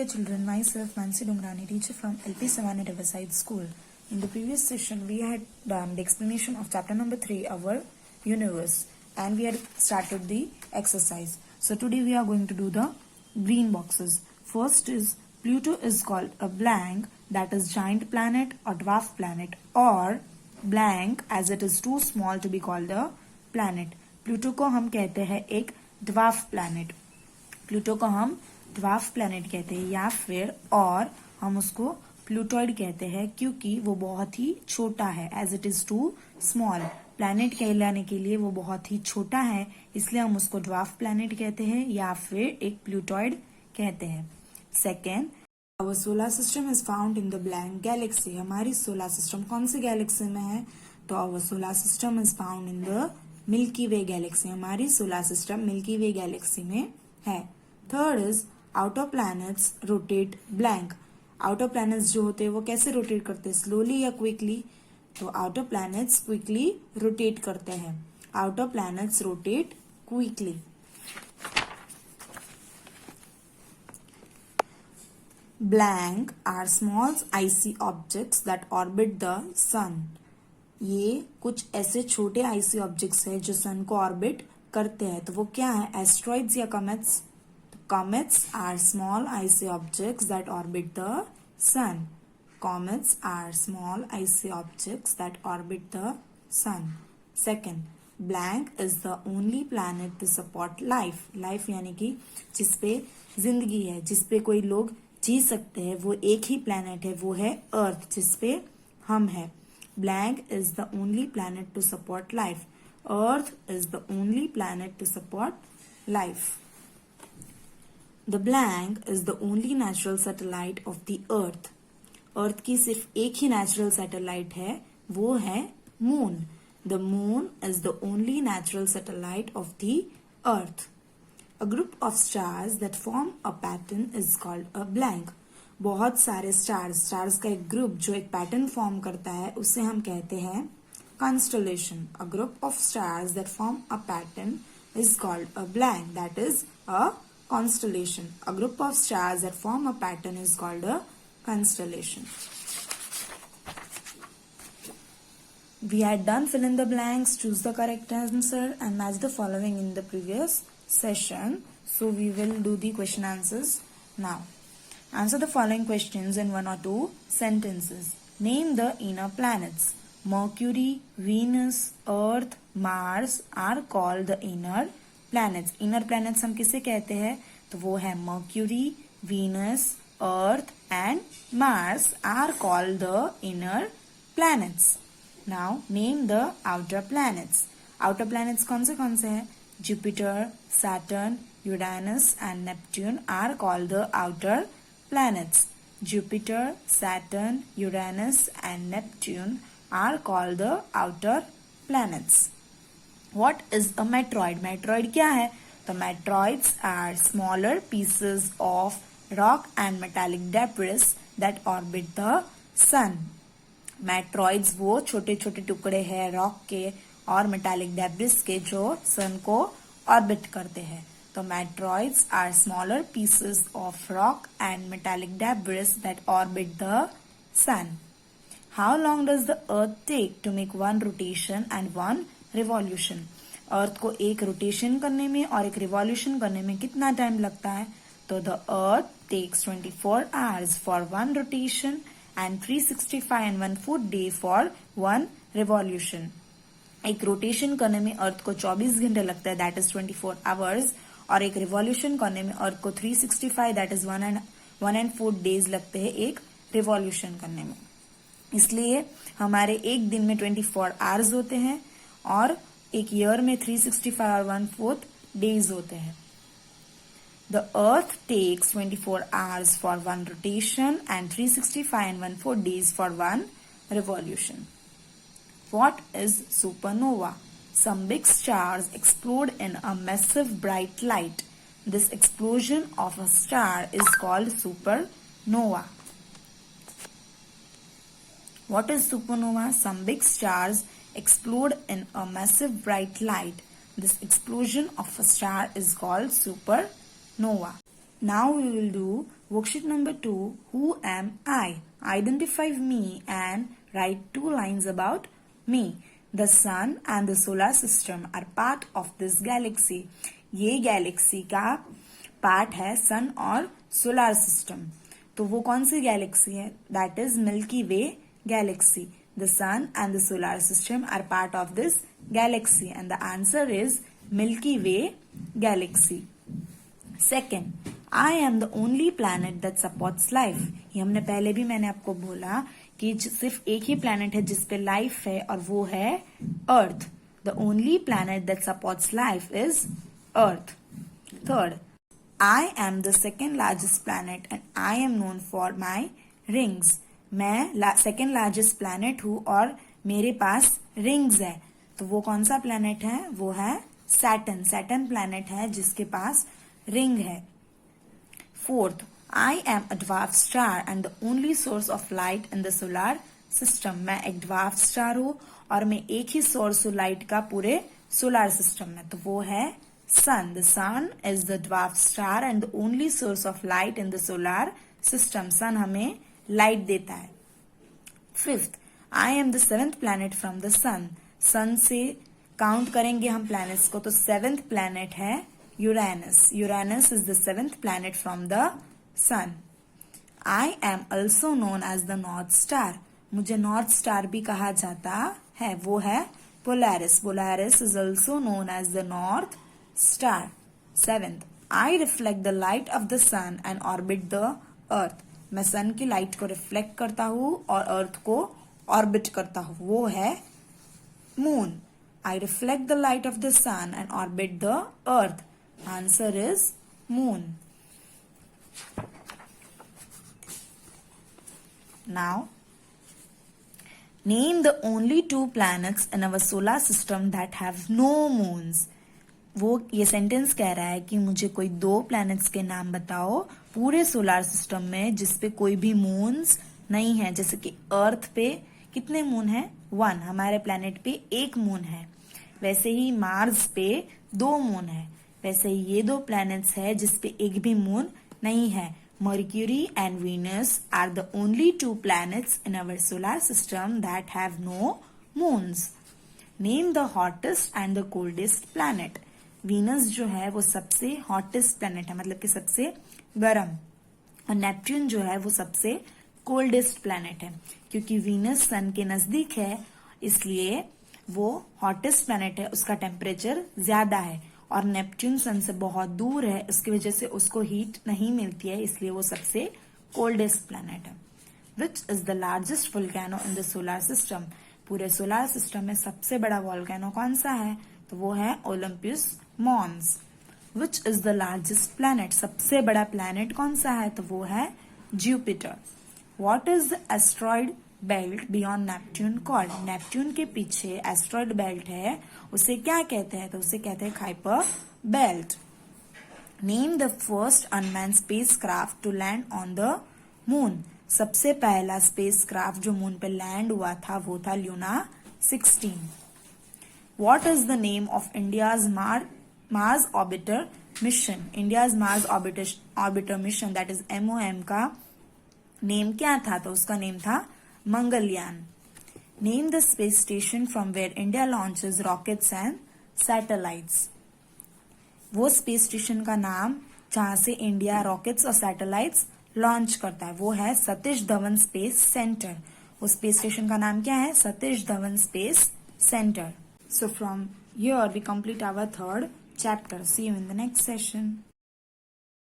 dear children, myself Mansi Dungrani, teacher from LP Savannah Riverside School. In the previous session, we had done the explanation of chapter number 3, our universe, and we had started the exercise. So today we are going to do the green boxes. First is Pluto is called a blank, that is giant planet or dwarf planet, or blank as it is too small to be called a planet. Pluto को हम कहते हैं एक dwarf planet, Pluto को हम dwarf planet कहते हैं, या फिर और हम उसको प्लूटॉइड कहते हैं क्योंकि वो बहुत ही छोटा है, as it is too small. Planet कहलाने के लिए वो बहुत ही छोटा है, इसलिए हम उसको ड्वार्फ प्लैनेट कहते हैं या फिर एक प्लूटॉइड कहते हैं। Second, our solar system is found in the blank galaxy. हमारी सोलर सिस्टम कौन सी गैलेक्सी में है? तो our solar system is found in the Milky Way galaxy. हमारी solar system Milky Way galaxy में है। Third is outer planets rotate blank. Outer planets जो होते हैं वो कैसे रोटेट करते हैं, स्लोली या क्विकली? तो आउटर प्लैनेट्स क्विकली रोटेट करते हैं। Outer planets rotate quickly. Blank are small icy objects that orbit the sun. ये कुछ ऐसे छोटे आइसी ऑब्जेक्ट्स हैं जो सन को ऑर्बिट करते हैं, तो वो क्या है? एस्ट्रॉइड्स या comets? Comets are small icy objects that orbit the sun. Comets are small icy objects that orbit the sun. Second, blank is the only planet to support life. Life यानी कि जिसपे जिंदगी है, जिसपे कोई लोग जी सकते हैं, वो एक ही planet है, वो है अर्थ, जिसपे हम है। Blank is the only planet to support life. Earth is the only planet to support life. The blank is the only natural satellite of the earth. अर्थ की सिर्फ एक ही नेचुरल सैटेलाइट है, वो है moon. The moon is the only natural satellite of the earth. A group of stars that form a pattern is called a blank. बहुत सारे stars का एक ग्रुप जो एक पैटर्न फॉर्म करता है उसे हम कहते हैं constellation. A group of stars that form a pattern is called a blank. That is a constellation. A group of stars that form a pattern is called a constellation. We had done fill in the blanks, choose the correct answer and match the following in the previous session. So we will do the question answers now. Answer the following questions in 1 or 2 sentences. Name the inner planets. Mercury, Venus, Earth, Mars are called the inner planets. Inner planets हम किसे कहते हैं? तो वो है Mercury, Venus, Earth and Mars are called the inner planets. Now name the outer planets. Outer planets कौन से हैं? Jupiter, Saturn, Uranus and Neptune are called the outer planets. Jupiter, Saturn, Uranus and Neptune are called the outer planets. What is a meteoroid? Meteoroid क्या है? तो meteoroids are smaller pieces of rock and metallic debris that orbit the sun. Meteoroids वो छोटे छोटे टुकड़े हैं rock के और metallic debris के जो सन को ऑर्बिट करते हैं। तो meteoroids are smaller pieces of rock and metallic debris that orbit the sun. How long does the earth take to make one rotation and one revolution? Earth को एक रोटेशन करने में और एक रिवॉल्यूशन करने में कितना टाइम लगता है? तो the earth takes 24 hours for one rotation and 365 and 1/4 day for one revolution. एक रोटेशन करने में अर्थ को 24 घंटे लगता है, दैट इज 24 hours, और एक रिवॉल्यूशन करने में अर्थ को 365 दैट इज 1/4 days लगते हैं एक रिवॉल्यूशन करने में। इसलिए हमारे एक दिन में 24 hours होते हैं और एक ईयर में 365 और 1/4 days होते हैं। The earth takes 24 hours for one rotation and 365 and 1/4 days for one revolution. What is supernova? Some big stars explode in a massive bright light. This explosion of a star is called supernova. What is supernova? Some big stars explode in a massive bright light. This explosion of a star is called supernova. Now we will do worksheet number 2, Who am I? Identify me and write 2 lines about me. The sun and the solar system are part of this galaxy. ये galaxy का part है sun और solar system. तो वो कौन सी galaxy है? That is Milky Way galaxy. The sun and the solar system are part of this galaxy and the answer is Milky Way galaxy. Second, I am the only planet that supports life. ये हमने पहले भी मैंने आपको बोला कि सिर्फ एक ही प्लैनेट है जिसपे लाइफ है और वो है earth. The only planet that supports life is earth. Third, I am the second largest planet and I am known for my rings. मैं सेकेंड लार्जेस्ट प्लैनेट हूँ और मेरे पास रिंग्स है. तो वो कौन सा प्लैनेट है? वो है सैटर्न. सैटर्न प्लैनेट है जिसके पास रिंग है. Fourth, I am a dwarf star and the only source of light in the solar system. मैं एक ड्वार्फ स्टार हूँ और मैं एक ही सोर्स हूँ लाइट का पूरे सोलर सिस्टम में. तो वो है sun. The sun is the dwarf star and the only source of light in the solar system. sun हमें light देता है. Fifth, I am the 7th planet from the sun. sun से count करेंगे हम planets को तो 7th planet है Uranus. Uranus is the 7th planet from the sun. I am also known as the North Star. मुझे North Star भी कहा जाता है. वो है Polaris. Polaris is also known as the North Star. 7th, I reflect the light of the sun and orbit the earth. मैं सन की light को रिफ्लेक्ट करता हूँ और अर्थ को ऑर्बिट करता हूँ. वो है moon. I reflect the light of the sun and orbit the earth. Answer is moon. Now, name the only 2 planets in our solar system that have no moons. वो ये सेंटेंस कह रहा है कि मुझे कोई 2 प्लैनेट्स के नाम बताओ पूरे सोलर सिस्टम में जिसपे कोई भी मून्स नहीं है. जैसे कि अर्थ पे कितने मून है? 1. हमारे प्लैनेट पे 1 मून है. वैसे ही मार्स पे 2 मून है. वैसे ही ये 2 प्लैनेट्स है जिसपे एक भी मून नहीं है. Mercury and Venus are the only 2 planets in our solar system that have no moons. Name the hottest and the coldest planet. Venus जो है वो सबसे हॉटेस्ट प्लैनेट है, मतलब कि सबसे गर्म, और नेपट्यून जो है वो सबसे कोल्डेस्ट प्लैनेट है. क्योंकि वीनस सन के नजदीक है इसलिए वो हॉटेस्ट प्लैनेट है. उसका टेम्परेचर ज्यादा है. और नेपट्यून सन से बहुत दूर है, उसकी वजह से उसको हीट नहीं मिलती है, इसलिए वो सबसे कोल्डेस्ट प्लैनेट है. विच is the largest volcano in the solar system. पूरे सोलर सिस्टम में सबसे बड़ा वोल्केनो कौन सा है? तो वो है Olympus Mons. Which is the largest planet. सबसे बड़ा प्लैनेट कौन सा है? तो वो है Jupiter. What is the asteroid belt beyond Neptune called. Neptune के पीछे एस्ट्रॉइड बेल्ट है, उसे क्या कहते हैं? तो उसे कहते हैं Kuiper belt. Name the first unmanned spacecraft to land on the moon. सबसे पहला स्पेसक्राफ्ट जो मून पे लैंड हुआ था वो था lunar 16. What is the name of India's Mars Orbiter mission? India's Mars Orbiter mission, that is MOM का name क्या था? तो उसका नेम था Mangalyaan. Name the space station from where India launches rockets and satellites. वो स्पेस स्टेशन का नाम जहां से इंडिया रॉकेट्स और सैटेलाइट्स लॉन्च करता है वो है सतीश धवन स्पेस सेंटर. वो स्पेस स्टेशन का नाम क्या है? Satish Dhawan space centre. So from here we complete our 3rd chapter. See you in the next session.